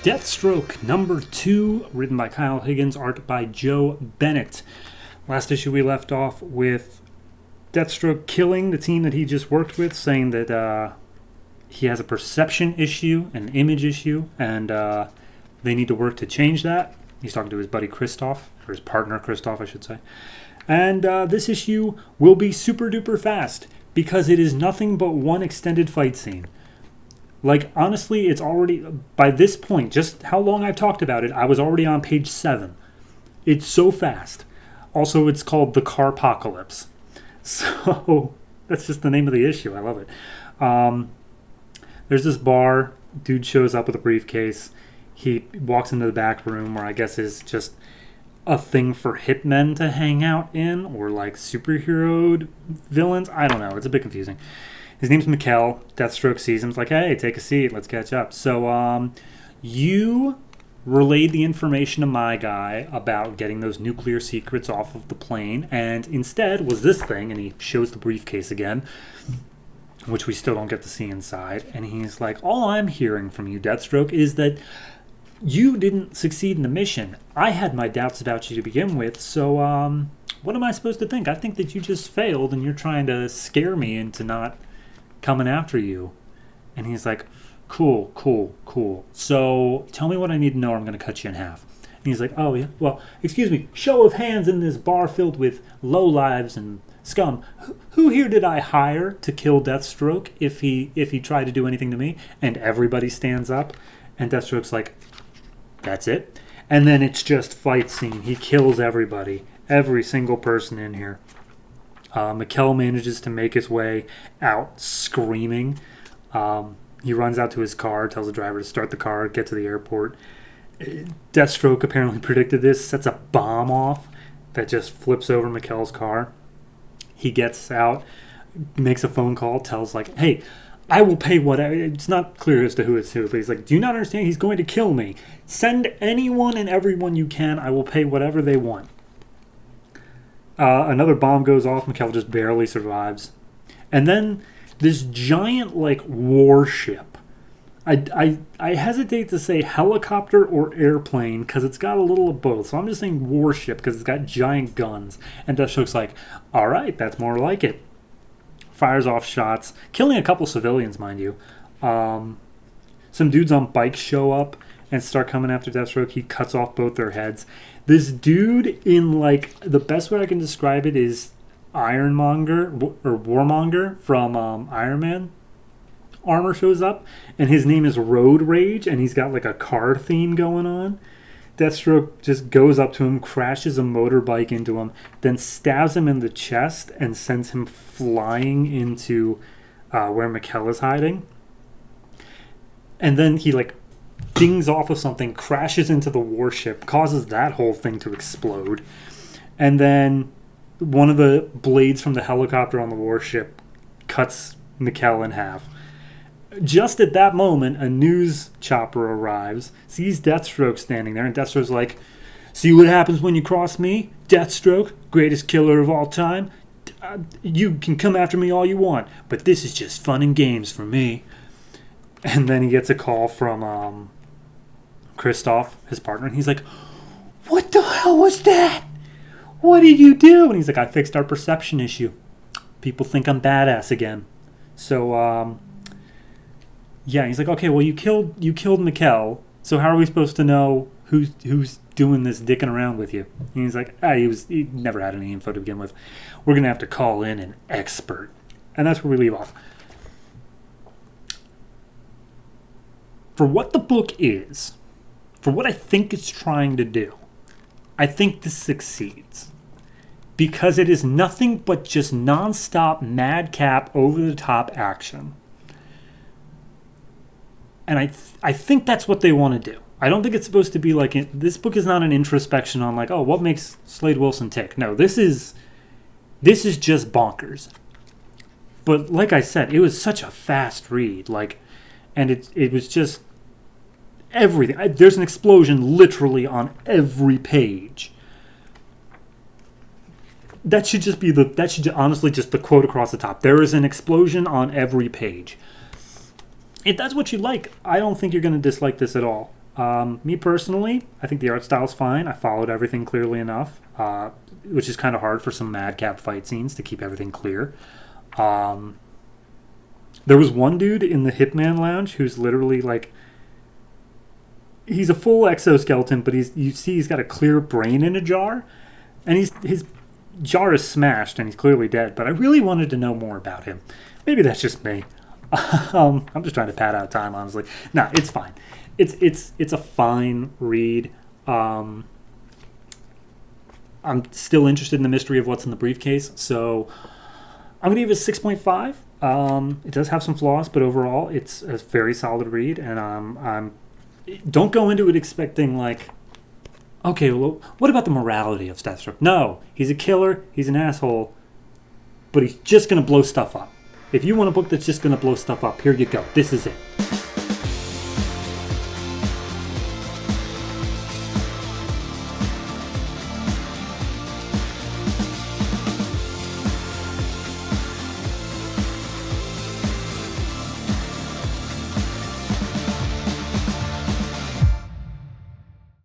Deathstroke #2, written by Kyle Higgins, art by Joe Bennett. Last issue we left off with Deathstroke killing the team that he just worked with, saying that he has a perception issue, an image issue, and they need to work to change that. He's talking to his buddy Christoph, or his partner Christoph, I should say. And this issue will be super duper fast because it is nothing but one extended fight scene. Like, honestly, it's already, by this point, just how long I've talked about it, I was already on page 7. It's so fast. Also, it's called The Carpocalypse. So, that's just the name of the issue. I love it. There's this bar. Dude shows up with a briefcase. He walks into the back room, where I guess is just a thing for hitmen to hang out in, or like superhero villains. I don't know. It's a bit confusing. His name's Mikkel. Deathstroke sees him. He's like, hey, take a seat. Let's catch up. So, you relayed the information to my guy about getting those nuclear secrets off of the plane, and instead was this thing, and he shows the briefcase again, which we still don't get to see inside. And he's like, all I'm hearing from you, Deathstroke, is that you didn't succeed in the mission. I had my doubts about you to begin with, so, what am I supposed to think? I think that you just failed, and you're trying to scare me into not coming after you. And he's like, cool. So tell me what I need to know, or I'm going to cut you in half. And he's like, oh yeah, well, excuse me, show of hands in this bar filled with lowlives and scum. Who here did I hire to kill Deathstroke if he tried to do anything to me? And everybody stands up, and Deathstroke's like, that's it. And then it's just fight scene. He kills everybody, every single person in here. Mikkel manages to make his way out screaming. He runs out to his car, tells the driver to start the car, get to the airport. Deathstroke apparently predicted this, sets a bomb off that just flips over Mikkel's car. He gets out, makes a phone call, tells like, hey, I will pay whatever. It's not clear as to who it's who, but he's like, do you not understand? He's going to kill me. Send anyone and everyone you can. I will pay whatever they want. Another bomb goes off. Mikkel just barely survives. And then this giant, like, warship. I hesitate to say helicopter or airplane because it's got a little of both. So I'm just saying warship because it's got giant guns. And Deathstroke's like, all right, that's more like it. Fires off shots, killing a couple civilians, mind you. Some dudes on bikes show up and start coming after Deathstroke. He cuts off both their heads. This dude, in like, the best way I can describe it is Ironmonger or Warmonger from Iron Man armor shows up, and his name is Road Rage, and he's got like a car theme going on. Deathstroke just goes up to him, crashes a motorbike into him, then stabs him in the chest and sends him flying into where Mikkel is hiding. And then he like dings off of something, crashes into the warship, causes that whole thing to explode. And then one of the blades from the helicopter on the warship cuts Mikkel in half. Just at that moment, a news chopper arrives, sees Deathstroke standing there, and Deathstroke's like, see what happens when you cross me? Deathstroke, greatest killer of all time. You can come after me all you want, but this is just fun and games for me. And then he gets a call from Christoph, his partner, and he's like, what the hell was that? What did you do? And he's like, I fixed our perception issue. People think I'm badass again. So, yeah, he's like, okay, well, you killed Mikkel, so how are we supposed to know who's doing this dicking around with you? And he's like, he never had any info to begin with. We're going to have to call in an expert. And that's where we leave off. For what the book is, for what I think it's trying to do, I think this succeeds. Because it is nothing but just non-stop, madcap, over-the-top action. And I think that's what they want to do. I don't think it's supposed to be like, this book is not an introspection on like, oh, what makes Slade Wilson tick? No, this is just bonkers. But like I said, it was such a fast read, like, and it was just everything. There's an explosion literally on every page. That should honestly just the quote across the top. There is an explosion on every page. If that's what you like, I don't think you're going to dislike this at all. Me personally, I think the art style's fine. I followed everything clearly enough, which is kind of hard for some madcap fight scenes to keep everything clear. There was one dude in the Hitman Lounge who's literally like, he's a full exoskeleton, but you see he's got a clear brain in a jar, and his jar is smashed and he's clearly dead. But I really wanted to know more about him. Maybe that's just me. I'm just trying to pad out time, honestly. No, it's fine. It's a fine read. I'm still interested in the mystery of what's in the briefcase, so I'm gonna give it a 6.5. It does have some flaws, but overall, it's a very solid read, and don't go into it expecting like, okay, well, what about the morality of Deathstroke? No, he's a killer, he's an asshole, but he's just gonna blow stuff up. If you want a book that's just gonna blow stuff up, here you go. This is it.